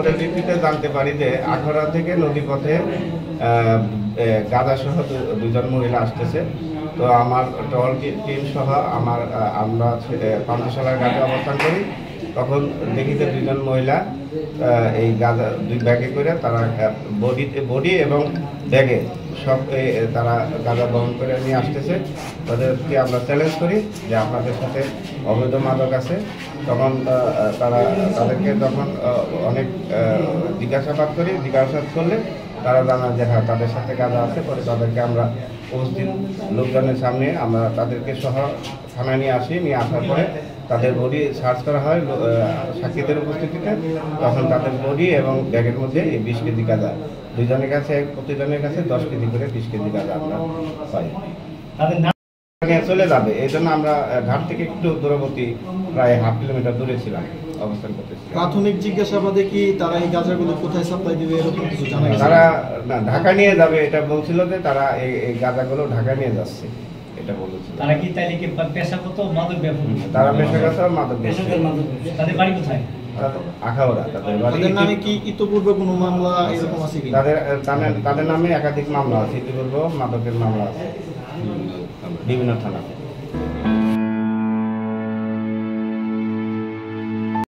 ভিত্তিতে জানতে পারি যে আখাউড়া থেকে নদীপথে গাঁজা সহ দুজন মহিলা আসতেছে। তো আমার টহল টিম সহ আমরা পান্থশালার ঘাটে অবস্থান করি। তখন দেখি যে দুজন মহিলা এই গাঁজা দুই ব্যাগে করে তারা বডি এবং ব্যাগে সব তারা গাঁজা বহন করে নিয়ে আসতেছে। তাদেরকে আমরা চ্যালেঞ্জ করি যে আপনাদের সাথে অবৈধ মাদক আছে। তখন তাদেরকে যখন অনেক জিজ্ঞাসাবাদ করলে তারা জানান যে হ্যাঁ তাদের সাথে গাঁজা আছে। পরে তাদেরকে আমরা উপস্থিত লোকজনের সামনে আমরা তাদেরকে সহ থানায় নিয়ে আসার পরে তাদের বডি সার্চ করা হয় সাক্ষীদের উপস্থিতিতে। তখন তাদের বডি এবং ব্যাগের মধ্যে এই 20 কেজি গাঁজা প্রতিজনের কাছে 10 কেজি করে 20 কেজি গাঁজা আমরা পাই। চলে যাবে এই জন্য আমরা ঘাট থেকে একটু দূরবর্তী প্রায় হাফ কিলোমিটার দূরে ছিলাম, অবস্থান করতেছি। প্রাথমিক জিজ্ঞাসাবাদে কি তারা এই গাঁজাগুলো কোথায় সাপ্লাই দিবে এরকম কিছু জানা গেছে? তারা ঢাকা নিয়ে যাবে এটা বলছিল, যে তারা এই গাঁজাগুলো ঢাকা নিয়ে যাচ্ছে এটা বলেছিল। তারা কি তাইলে কি পেশাগত মাদক ব্যবসা? তারা পেশাগত মাদক ব্যবসা। তাদের বাড়ি কোথায়? আখাউড়া। তাদের নামে কি ইতিপূর্বে কোনো মামলা এরকম আছে কি? তাদের নামে একাধিক মামলা আছে, ইতিপূর্বে মাদকের মামলা আছে বিভিন্ন থানাতে।